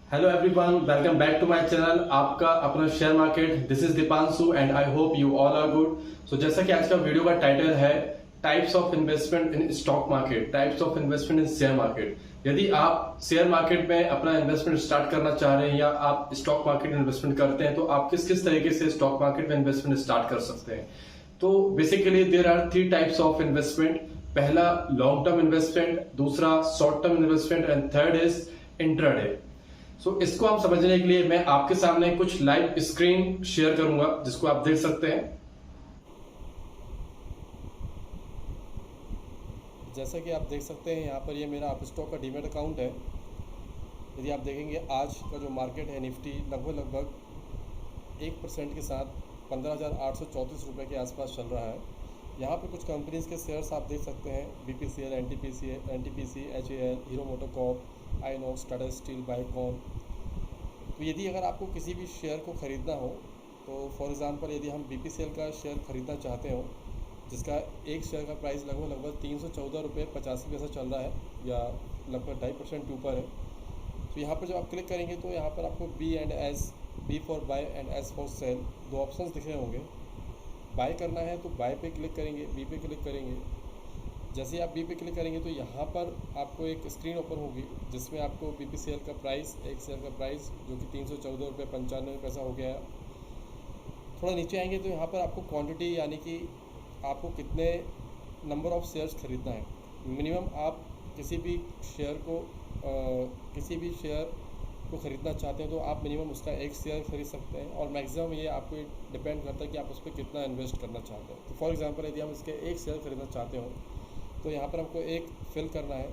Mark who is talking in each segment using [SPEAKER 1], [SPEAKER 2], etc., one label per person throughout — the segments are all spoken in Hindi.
[SPEAKER 1] Hello everyone, welcome back to my channel. आपका अपना share market. This is Deepanshu and I hope you all are good. So जैसा कि आज का वीडियो का टाइटल है types of investment in stock market, types of investment in share market. यदि आप शेयर मार्केट में अपना इन्वेस्टमेंट स्टार्ट करना चाह रहे हैं या आप स्टॉक मार्केट में इन्वेस्टमेंट करते हैं तो आप किस किस तरीके से स्टॉक मार्केट में इन्वेस्टमेंट स्टार्ट कर सकते हैं। तो basically there are three types of investment. पहला लॉन्ग टर्म इन्वेस्टमेंट, दूसरा short term investment and third is intraday. So इसको हम समझने के लिए मैं आपके सामने कुछ लाइव स्क्रीन शेयर करूंगा जिसको आप देख सकते हैं।
[SPEAKER 2] जैसा कि आप देख सकते हैं यहाँ पर ये मेरा अपस्टॉक का डीमेट अकाउंट है। यदि आप देखेंगे आज का जो मार्केट है निफ्टी लगभग 1% के साथ 15,834 के आसपास चल रहा है। यहाँ पर कुछ कंपनीज़ के शेयर्स आप देख सकते हैं, BPCL, NTPC, HAL, hero MotoCorp, INOX, Tata steel, Biocon. तो यदि अगर आपको किसी भी शेयर को ख़रीदना हो तो फॉर एग्ज़ाम्पल यदि हम BPCL का शेयर ख़रीदना चाहते हो जिसका एक शेयर का प्राइस लगभग 314 रुपये 85 पैसा चल रहा है या लगभग 2.5% ऊपर है। तो यहाँ पर जब आप क्लिक करेंगे तो यहाँ पर आपको B for buy and S for sale दो ऑप्शंस दिख रहे होंगे। बाय करना है तो बाय पे क्लिक करेंगे, B पे क्लिक करेंगे। जैसे ही आप B पे क्लिक करेंगे तो यहाँ पर आपको एक स्क्रीन ओपन होगी जिसमें आपको BPCL का प्राइस, एक शेयर का प्राइस जो कि 314 रुपये 95 पैसा हो गया है। थोड़ा नीचे आएंगे तो यहाँ पर आपको क्वांटिटी यानी कि आपको कितने नंबर ऑफ़ शेयर्स ख़रीदना है। मिनिमम आप किसी भी शेयर को ख़रीदना चाहते हैं तो आप मिनिमम उसका एक शेयर खरीद सकते हैं और मैक्सिमम ये आपको डिपेंड करता है कि आप उस पर कितना इन्वेस्ट करना चाहते हैं। तो फॉर एग्जांपल यदि हम इसके एक शेयर खरीदना चाहते हो तो यहाँ पर हमको एक फिल करना है।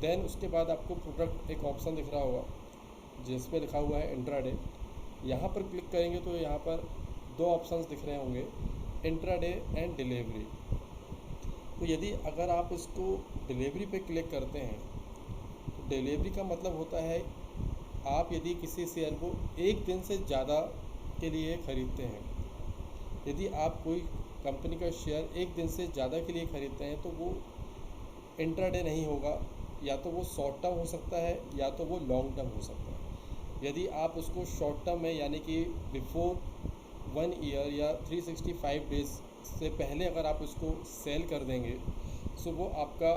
[SPEAKER 2] देन उसके बाद आपको प्रोडक्ट एक ऑप्शन दिख रहा होगा जिस पे लिखा हुआ है इंट्राडे। यहाँ पर क्लिक करेंगे तो यहाँ पर दो ऑप्शंस दिख रहे होंगे, इंट्राडे एंड डिलीवरी। तो यदि अगर आप इसको डिलीवरी पे क्लिक करते हैं तो डिलीवरी का मतलब होता है आप यदि किसी शेयर को एक दिन से ज़्यादा के लिए ख़रीदते हैं, यदि आप कोई कंपनी का शेयर एक दिन से ज़्यादा के लिए ख़रीदते हैं तो वो इंट्राडे नहीं होगा, या तो वो शॉर्ट टर्म हो सकता है या तो वो लॉन्ग टर्म हो सकता है। यदि आप उसको शॉर्ट टर्म में यानी कि बिफोर 1 ईयर या 365 डेज से पहले अगर आप उसको सेल कर देंगे तो वो आपका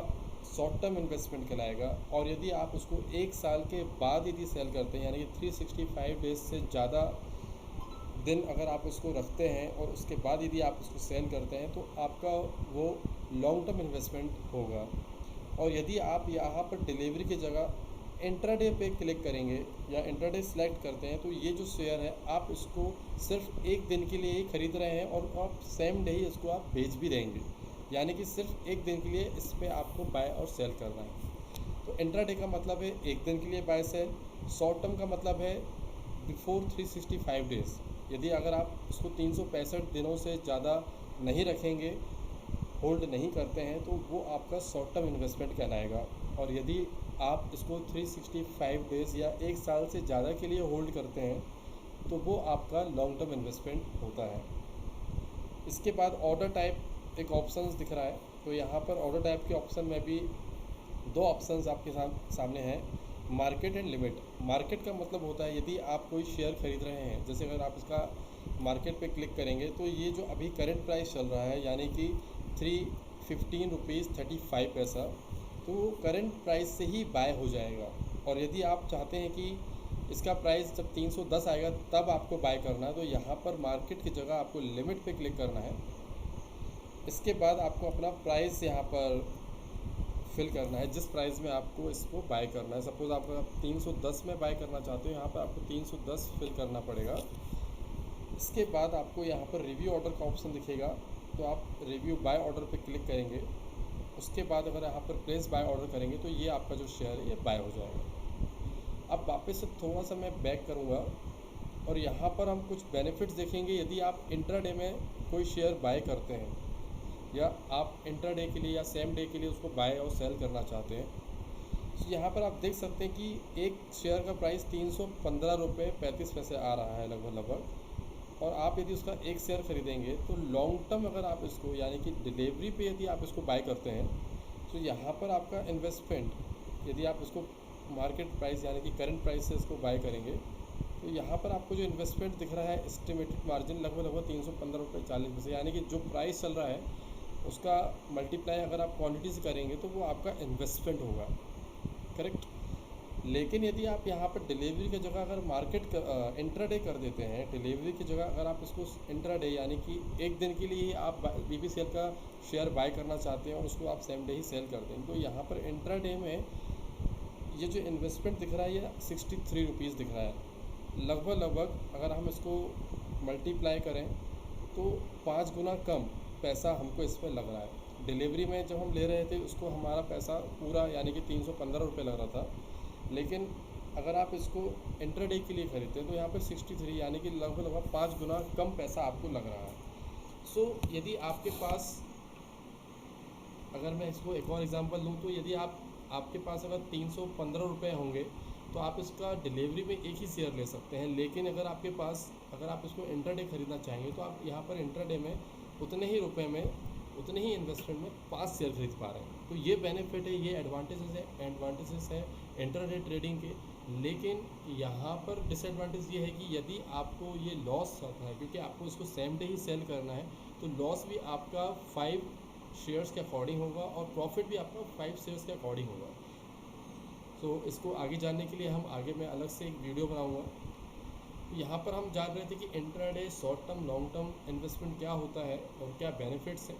[SPEAKER 2] शॉर्ट टर्म इन्वेस्टमेंट कहलाएगा। और यदि आप उसको एक साल के बाद यदि सेल करते हैं यानी कि 365 डेज से ज़्यादा दिन अगर आप उसको रखते हैं और उसके बाद यदि आप उसको सेल करते हैं तो आपका वो लॉन्ग टर्म इन्वेस्टमेंट होगा। और यदि आप यहाँ पर डिलीवरी की जगह इंट्राडे पे क्लिक करेंगे या इंट्राडे सेलेक्ट करते हैं तो ये जो शेयर है आप इसको सिर्फ एक दिन के लिए ही ख़रीद रहे हैं और आप सेम डे ही इसको आप बेच भी देंगे, यानी कि सिर्फ एक दिन के लिए इस पर आपको बाय और सेल करना है। तो इंट्राडे का मतलब है एक दिन के लिए बाय सेल, शॉर्ट टर्म का मतलब है बिफोर 365 डेज़। यदि अगर आप उसको 365 दिनों से ज़्यादा नहीं रखेंगे, होल्ड नहीं करते हैं तो वो आपका शॉर्ट टर्म इन्वेस्टमेंट कहलाएगा। और यदि आप इसको 365 डेज़ या एक साल से ज़्यादा के लिए होल्ड करते हैं तो वो आपका लॉन्ग टर्म इन्वेस्टमेंट होता है। इसके बाद ऑर्डर टाइप एक ऑप्शन दिख रहा है, तो यहाँ पर ऑर्डर टाइप के ऑप्शन में भी दो ऑप्शंस आपके सामने हैं, मार्केट एंड लिमिट। मार्केट का मतलब होता है यदि आप कोई शेयर खरीद रहे हैं, जैसे अगर आप इसका मार्केट पे क्लिक करेंगे तो ये जो अभी करंट प्राइस चल रहा है यानी कि 315 रुपीज़ 35 पैसा, तो वो करंट प्राइस से ही बाय हो जाएगा। और यदि आप चाहते हैं कि इसका प्राइस जब 310 आएगा तब आपको बाय करना है तो यहाँ पर मार्केट की जगह आपको लिमिट पे क्लिक करना है। इसके बाद आपको अपना प्राइस यहाँ पर फिल करना है जिस प्राइस में आपको इसको बाय करना है। सपोज़ आप 310 में बाय करना चाहते हो, यहाँ पर आपको 310 फिल करना पड़ेगा। इसके बाद आपको यहाँ पर रिव्यू ऑर्डर का ऑप्शन दिखेगा, तो आप रिव्यू बाय ऑर्डर पे क्लिक करेंगे। उसके बाद अगर यहाँ पर प्लेस बाय ऑर्डर करेंगे तो ये आपका जो शेयर है ये बाय हो जाएगा। अब वापस से थोड़ा सा मैं बैक करूँगा और यहाँ पर हम कुछ बेनिफिट्स देखेंगे। यदि आप इंट्राडे में कोई शेयर बाय करते हैं या आप इंट्राडे के लिए या सेम डे के लिए उसको बाय और सेल करना चाहते हैं तो यहाँ पर आप देख सकते हैं कि एक शेयर का प्राइस 315 रुपये 35 पैसे आ रहा है लगभग। और आप यदि उसका एक शेयर खरीदेंगे तो लॉन्ग टर्म अगर आप इसको यानी कि डिलीवरी पे यदि आप इसको बाय करते हैं तो यहाँ पर आपका इन्वेस्टमेंट यदि आप इसको मार्केट प्राइस यानी कि करंट प्राइस से इसको बाय करेंगे तो यहाँ पर आपको जो इन्वेस्टमेंट दिख रहा है एस्टिमेटेड मार्जिन लगभग 315 रुपये 40 पैसे, यानी कि जो प्राइस चल रहा है उसका मल्टीप्लाई अगर आप क्वांटिटी से करेंगे तो वो आपका इन्वेस्टमेंट होगा, करेक्ट। लेकिन यदि आप यहाँ पर डिलीवरी की जगह अगर मार्केट इंट्राडे कर देते हैं, डिलीवरी की जगह अगर आप इसको इंट्राडे यानी कि एक दिन के लिए आप BPCL का शेयर बाय करना चाहते हैं और उसको आप सेम डे ही सेल कर दें, तो यहाँ पर इंट्राडे में ये जो इन्वेस्टमेंट दिख रहा है ये 63 रुपीज़ दिख रहा है। लगभग अगर हम इसको मल्टीप्लाई करें तो 5 गुना कम पैसा हमको इसमें लग रहा है। डिलीवरी में जब हम ले रहे थे उसको हमारा पैसा पूरा यानी कि 315 रुपये लग रहा था, लेकिन अगर आप इसको इंटरडे के लिए खरीदते हैं तो यहाँ पे 63 यानी कि लगभग 5 गुना कम पैसा आपको लग रहा है। सो यदि आपके पास, अगर मैं इसको एक और एग्जांपल लूँ तो यदि आपके पास अगर 315 रुपये होंगे तो आप इसका डिलीवरी में एक ही शेयर ले सकते हैं, लेकिन अगर आप इसको इंटरडे खरीदना चाहेंगे तो आप यहाँ पर इंटरडे में उतने ही रुपए में उतने ही इन्वेस्टमेंट में 5 शेयर खरीद पा रहे हैं। तो ये बेनिफिट है, ये एडवांटेजेस है इंटरडे ट्रेडिंग के। लेकिन यहाँ पर डिसएडवांटेज ये है कि यदि आपको ये लॉस होता है, क्योंकि आपको इसको सेम डे ही सेल करना है, तो लॉस भी आपका 5 शेयर्स के अकॉर्डिंग होगा और प्रॉफिट भी आपका 5 शेयर्स के अकॉर्डिंग होगा। तो इसको आगे जानने के लिए मैं अलग से एक वीडियो बनाऊँगा। यहाँ पर हम जान रहे थे कि intraday short term long term investment क्या होता है और क्या बेनिफिट्स हैं,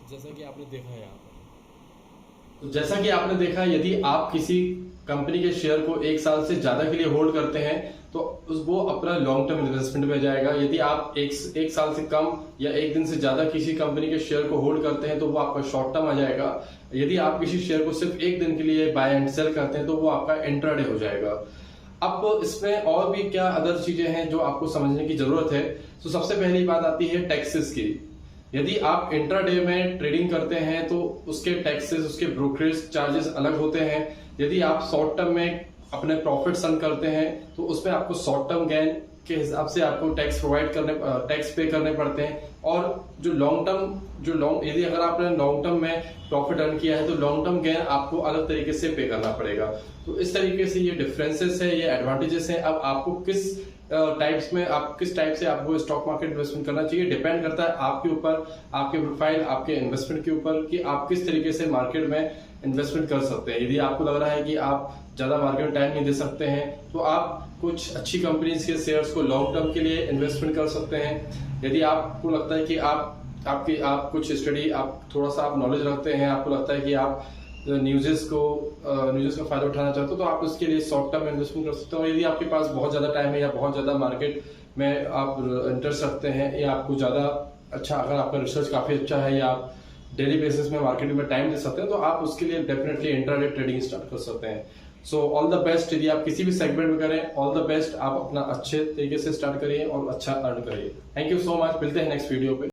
[SPEAKER 2] जैसा कि आपने देखा है यहाँ पर।
[SPEAKER 1] तो जैसा कि आपने देखा, यदि आप किसी कंपनी के शेयर को 1 साल से ज्यादा के लिए होल्ड करते हैं तो वो अपना लॉन्ग टर्म इन्वेस्टमेंट में जाएगा। यदि आप एक साल से कम या एक दिन से ज्यादा किसी कंपनी के शेयर को होल्ड करते हैं तो वो आपका शॉर्ट टर्म आ जाएगा। यदि आप किसी शेयर को सिर्फ एक दिन के लिए बाय एंड सेल करते हैं तो वो आपका इंट्राडे हो जाएगा। अब इसमें और भी क्या अदर चीजें हैं जो आपको समझने की जरूरत है। तो सबसे पहली बात आती है टैक्सेस की। यदि आप इंट्राडे में ट्रेडिंग करते हैं तो उसके टैक्सेस, उसके ब्रोकरेज चार्जेस अलग होते हैं। यदि आप शॉर्ट टर्म में अपने प्रॉफिट अर्न करते हैं तो उसमें आपको शॉर्ट टर्म गेन के हिसाब से आपको टैक्स पे करने पड़ते हैं। और यदि अगर आपने लॉन्ग टर्म में प्रॉफिट अर्न किया है तो लॉन्ग टर्म गेन आपको अलग तरीके से पे करना पड़ेगा। तो इस तरीके से ये डिफरेंसेस है, ये एडवांटेजेस हैं। अब आपको किस टाइप से आपको स्टॉक मार्केट इन्वेस्टमेंट करना चाहिए डिपेंड करता है आपके ऊपर, आपके प्रोफाइल, आपके इन्वेस्टमेंट के ऊपर कि आप किस तरीके से मार्केट में इन्वेस्टमेंट कर सकते हैं। यदि आपको लग रहा है कि आप ज्यादा मार्केट में टाइम नहीं दे सकते हैं तो आप कुछ अच्छी कंपनीज के शेयर्स को लॉन्ग टर्म के लिए इन्वेस्टमेंट कर सकते हैं। यदि आपको लगता है कि आप कुछ स्टडी, आप थोड़ा सा आप नॉलेज रखते हैं, आपको लगता है कि आप न्यूज़ का फायदा उठाना चाहते हो तो आप उसके लिए शॉर्ट टर्म इन्वेस्टमेंट कर सकते हो। यदि आपके पास बहुत ज्यादा टाइम है या बहुत ज्यादा मार्केट में आप इंटरेस्ट रखते हैं या आपको ज्यादा अच्छा, अगर आपका रिसर्च काफी अच्छा है या आप डेली बेसिस में मार्केट में टाइम दे सकते हैं तो आप उसके लिए डेफिनेटली इंट्राडे ट्रेडिंग स्टार्ट कर सकते हैं। So all the best. यदि आप किसी भी सेगमेंट में करें, ऑल द बेस्ट। आप अपना अच्छे तरीके से स्टार्ट करिए और अच्छा अर्न करिए। Thank you so much. मिलते हैं नेक्स्ट वीडियो पे।